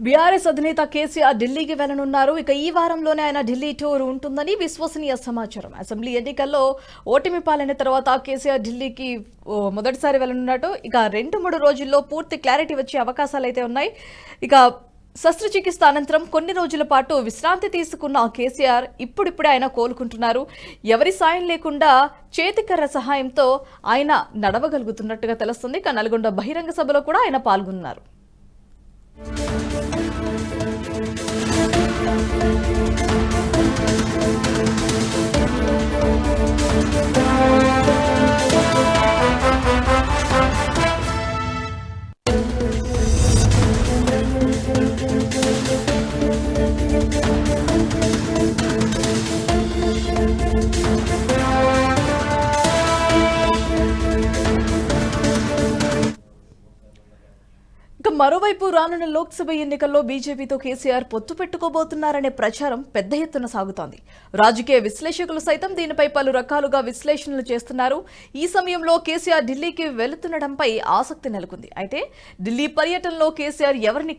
BRS అధినేత కేసీఆర్ ఢిల్లీకి వెళ్లనున్నారు. ఇక ఈ వారంలోనే ఆయన ఢిల్లీ టూర్ ఉంటుందని విశ్వసనీయ సమాచారం. అసెంబ్లీ ఎన్నికల్లో ఓటమి పాలైన తర్వాత కేసీఆర్ ఢిల్లీకి మొదటిసారి వెళ్లనున్నట్టు. ఇక 2-3 రోజుల్లో పూర్తి క్లారిటీ వచ్చే అవకాశాలు అయితే ఉన్నాయి. ఇక శస్త్రచికిత్స అనంతరం కొన్ని రోజుల పాటు విశ్రాంతి తీసుకున్న కేసీఆర్ ఇప్పుడిప్పుడే ఆయన కోలుకుంటున్నారు. ఎవరి సాయం లేకుండా చేతికర్ర సహాయంతో ఆయన నడవగలుగుతున్నట్టుగా తెలుస్తుంది. ఇక నల్గొండ బహిరంగ సభలో కూడా ఆయన పాల్గొన్నారు. మరోవైపు రానున్న లోక్సభ ఎన్నికల్లో బీజేపీతో కేసీఆర్ పొత్తు పెట్టుకోబోతున్నారనే ప్రచారం పెద్ద ఎత్తున సాగుతోంది. రాజకీయ విశ్లేషకులు సైతం దీనిపై పలు రకాలుగా విశ్లేషణలు చేస్తున్నారు. ఈ సమయంలో కేసీఆర్ ఢిల్లీకి వెళుతుండడంపై ఆసక్తి నెలకొంది. అయితే ఢిల్లీ పర్యటనలో కేసీఆర్ ఎవరిని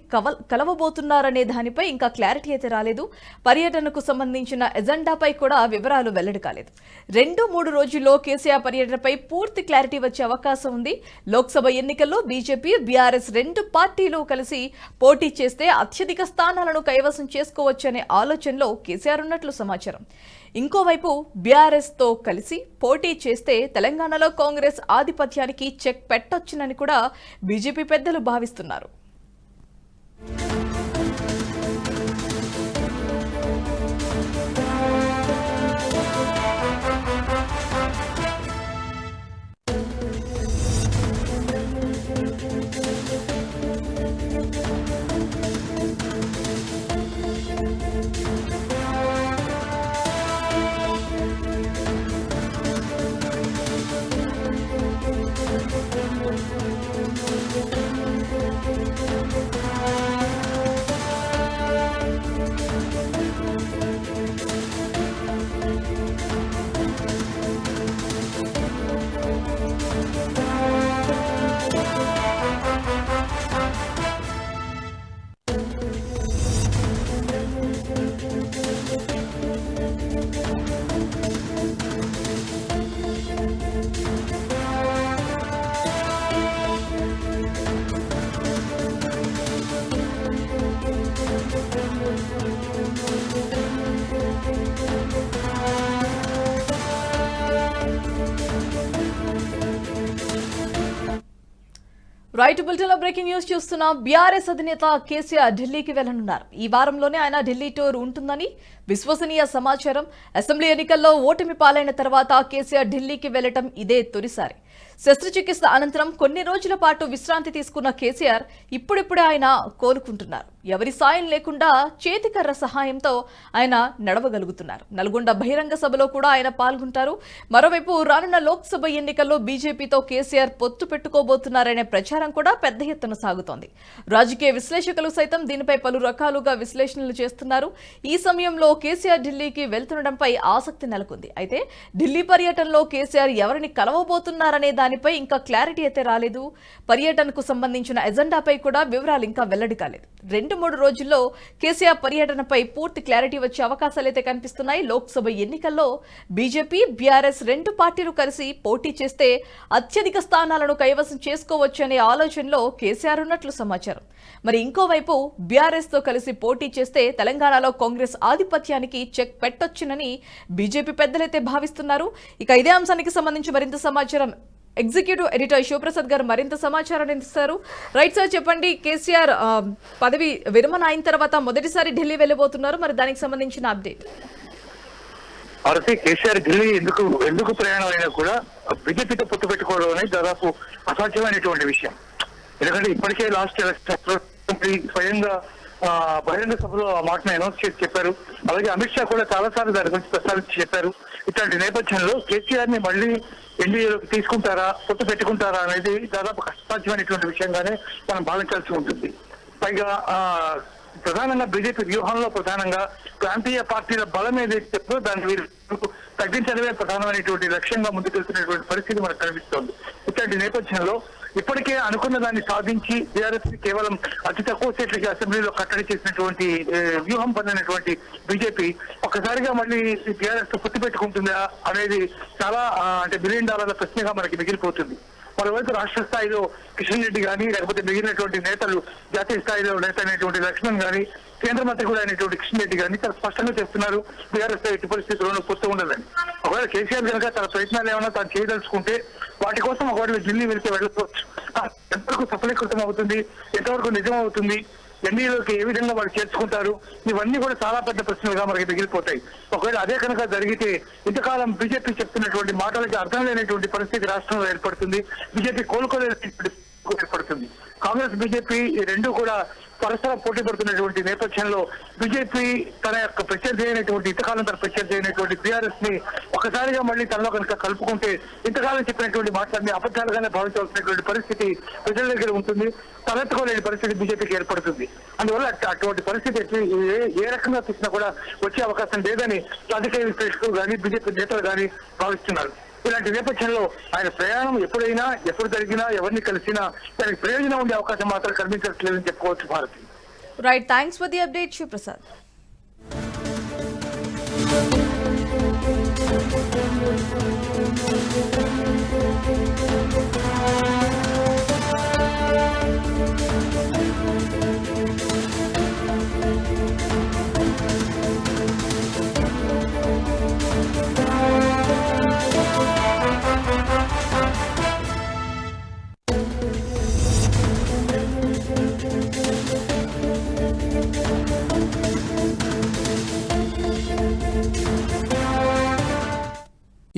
కలవబోతున్నారనే దానిపై ఇంకా క్లారిటీ అయితే రాలేదు. పర్యటనకు సంబంధించిన ఎజెండాపై కూడా వివరాలు వెల్లడి కాలేదు. 2-3 రోజుల్లో కేసీఆర్ పర్యటనపై పూర్తి క్లారిటీ వచ్చే అవకాశం ఉంది. లోక్సభ ఎన్నికల్లో బీజేపీ, బీఆర్ఎస్ రెండు పార్టీలు కలిసి పోటీ చేస్తే అత్యధిక స్థానాలను కైవసం చేసుకోవచ్చనే ఆలోచనలో కేసీఆర్ ఉన్నట్లు సమాచారం. ఇంకోవైపు బీఆర్ఎస్ తో కలిసి పోటీ చేస్తే తెలంగాణలో కాంగ్రెస్ ఆధిపత్యానికి చెక్ పెట్టొచ్చునని కూడా బీజేపీ పెద్దలు భావిస్తున్నారు. రైట్ బులెటిన్ లో బ్రేకింగ్ న్యూస్ చూస్తున్నాం. బీఆర్ఎస్ అధినేత కేసీఆర్ ఢిల్లీకి వెళ్లనున్నారు. ఈ వారంలోనే ఆయన ఢిల్లీ టూర్ ఉంటుందని విశ్వసనీయ సమాచారం. అసెంబ్లీ ఎన్నికల్లో ఓటమి పాలైన తర్వాత కేసీఆర్ ఢిల్లీకి వెళ్లటం ఇదే తొలిసారి. శస్త్రచికిత్స అనంతరం కొన్ని రోజుల పాటు విశ్రాంతి తీసుకున్న కేసీఆర్ ఇప్పుడిప్పుడే ఆయన కోలుకుంటున్నారు. ఎవరి సాయం లేకుండా చేతికర్ర సహాయంతో ఆయన నడవగలుగుతున్నారు. నల్గొండ బహిరంగ సభలో కూడా ఆయన పాల్గొంటారు. మరోవైపు రానున్న లోక్సభ ఎన్నికల్లో బీజేపీతో కేసీఆర్ పొత్తు పెట్టుకోబోతున్నారనే ప్రచారం కూడా పెద్ద ఎత్తున సాగుతోంది. రాజకీయ విశ్లేషకులు సైతం దీనిపై పలు రకాలుగా విశ్లేషణలు చేస్తున్నారు. ఈ సమయంలో కేసీఆర్ ఢిల్లీకి వెళ్తుండడంపై ఆసక్తి నెలకొంది. అయితే ఢిల్లీ పర్యటనలో కేసీఆర్ ఎవరిని కలవబోతున్నారనే దానిపై ఇంకా క్లారిటీ అయితే రాలేదు. పర్యటనకు సంబంధించిన ఎజెండాపై కూడా వివరాలు ఇంకా వెల్లడి కాలేదు. 2-3 రోజుల్లో కేసీఆర్ పర్యటనపై పూర్తి క్లారిటీ వచ్చే అవకాశాలు అయితే కనిపిస్తున్నాయి. లోక్సభ ఎన్నికల్లో బీజేపీ, బీఆర్ఎస్ రెండు పార్టీలు కలిసి పోటీ చేస్తే అత్యధిక స్థానాలను కైవసం చేసుకోవచ్చనే ఆలోచనలో కేసీఆర్ ఉన్నట్లు సమాచారం. మరి ఇంకోవైపు బీఆర్ఎస్ తో కలిసి పోటీ చేస్తే తెలంగాణలో కాంగ్రెస్ ఆధిపత్యానికి చెక్ పెట్టొచ్చునని బీజేపీ పెద్దలైతే భావిస్తున్నారు. ఇక ఇదే అంశానికి సంబంధించి మరింత సమాచారం ఎగ్జిక్యూటివ్ ఎడిటర్ శివప్రసాద్ గారు మరింత సమాచారాన్ని ఇస్తారు. రైట్ సార్, చెప్పండి. కేసీఆర్ పదవి విరమణ అయిన తర్వాత మొదటిసారి ఢిల్లీ వెళ్ళబోతున్నారు. మరి దానికి సంబంధించిన అప్డేట్. కేసీఆర్ ఢిల్లీ ఎందుకు ప్రయాణం అయినా కూడా బీజేపీతో పొత్తు పెట్టుకోవడం అనేది దాదాపు అసాధ్యమైనటువంటి విషయం. ఎందుకంటే ఇప్పటికే లాస్ట్ స్వయంగా బహిరంగ సభలో ఆ మాటను అనౌన్స్ చేసి చెప్పారు. అలాగే అమిత్ షా కూడా చాలా సార్లు దాని గురించి ప్రస్తావించి చెప్పారు. ఇట్లాంటి నేపథ్యంలో కేసీఆర్ ని మళ్ళీ ఎన్డీఏలోకి తీసుకుంటారా, పొత్తు పెట్టుకుంటారా అనేది దాదాపు కష్టసాధ్యమైనటువంటి విషయంగానే మనం భావించాల్సి ఉంటుంది. పైగా ప్రధానంగా బీజేపీ వ్యూహంలో ప్రధానంగా ప్రాంతీయ పార్టీల బలం ఏదైతే చెప్తుందో దాన్ని వీరు తగ్గించడమే ప్రధానమైనటువంటి లక్ష్యంగా ముందుకెళ్తున్నటువంటి పరిస్థితి మనకు కనిపిస్తోంది. ఇట్లాంటి నేపథ్యంలో ఇప్పటికే అనుకున్న దాన్ని సాధించి టీఆర్ఎస్ కేవలం అతి తక్కువ సీట్లకి అసెంబ్లీలో కట్టడి చేసినటువంటి వ్యూహం పొందినటువంటి బీజేపీ ఒక్కసారిగా మళ్ళీ టీఆర్ఎస్ పొత్తు పెట్టుకుంటుందా అనేది చాలా అంటే $1 బిలియన్ ప్రశ్నగా మనకి మిగిలిపోతుంది. మరోవైపు రాష్ట్ర స్థాయిలో కిషన్ రెడ్డి కానీ లేకపోతే మిగిలినటువంటి నేతలు, జాతీయ స్థాయిలో నేత అయినటువంటి లక్ష్మణ్ కానీ, కేంద్ర మంత్రి కూడా అయినటువంటి కిషన్ రెడ్డి కానీ చాలా స్పష్టంగా చెప్తున్నారు బీఆర్ఎస్ ఎట్టి పరిస్థితుల్లోనూ పొత్తు ఉండదని. ఒకవేళ కేసీఆర్ కనుక తన ప్రయత్నాలు ఏమైనా తాను చేయదలుచుకుంటే వాటి కోసం ఒకవేళ ఢిల్లీ వెళ్తే వెళ్ళకపోవచ్చు. ఎంతవరకు సఫలీకృతం అవుతుంది, ఎంతవరకు నిజం అవుతుంది, ఎన్డీఏలోకి ఏ విధంగా వాళ్ళు చేర్చుకుంటారు, ఇవన్నీ కూడా చాలా పెద్ద ప్రశ్నలుగా మనకి మిగిలిపోతాయి. ఒకవేళ అదే కనుక జరిగితే ఇంతకాలం బీజేపీ చెప్తున్నటువంటి మాటలకి అర్థం లేనటువంటి పరిస్థితి రాష్ట్రంలో ఏర్పడుతుంది. బీజేపీ కోలుకోలేనటువంటి ఏర్పడుతుంది. కాంగ్రెస్ బీజేపీ రెండు కూడా పరస్పర పోటీ పడుతున్నటువంటి నేపథ్యంలో బీజేపీ తన యొక్క ప్రత్యర్థి అయినటువంటి ఇంతకాలం తన ప్రత్యర్థి అయినటువంటి టీఆర్ఎస్ ని ఒకసారిగా మళ్ళీ తనలో కనుక కలుపుకుంటే ఇంతకాలం చెప్పినటువంటి మాటలన్నీ అబద్ధాలుగానే భావించవలసినటువంటి పరిస్థితి ప్రజల దగ్గర ఉంటుంది. తలెత్తుకోలేని పరిస్థితి బీజేపీకి ఏర్పడుతుంది. అందువల్ల అటువంటి పరిస్థితి ఏ రకంగా చూసినా కూడా వచ్చే అవకాశం లేదని రాజకీయ విశ్లేషకులు కానీ బీజేపీ నేతలు కానీ భావిస్తున్నారు. ఇలాంటి నేపథ్యంలో ఆయన ప్రయాణం ఎప్పుడైనా ఎప్పుడు జరిగినా ఎవరిని కలిసినా దానికి ప్రయోజనం ఉండే అవకాశం మాత్రం కనిపించట్లేదని చెప్పుకోవచ్చు Bharathi. Right, thanks for the update Shivaprasad.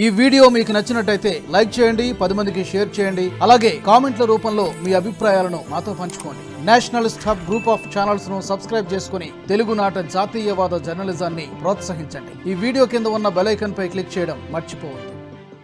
ఈ వీడియో మీకు నచ్చినట్టయితే లైక్ చేయండి, 10 మందికి షేర్ చేయండి. అలాగే కామెంట్ల రూపంలో మీ అభిప్రాయాలను మాతో పంచుకోండి. Nationalist hub group of channels ను సబ్స్క్రైబ్ చేసుకుని తెలుగునాట జాతీయవాద జర్నలిజాన్ని ప్రోత్సహించండి. ఈ వీడియో కింద ఉన్న బెల్ ఐకాన్ పై క్లిక్ చేయడం మర్చిపోవద్దు.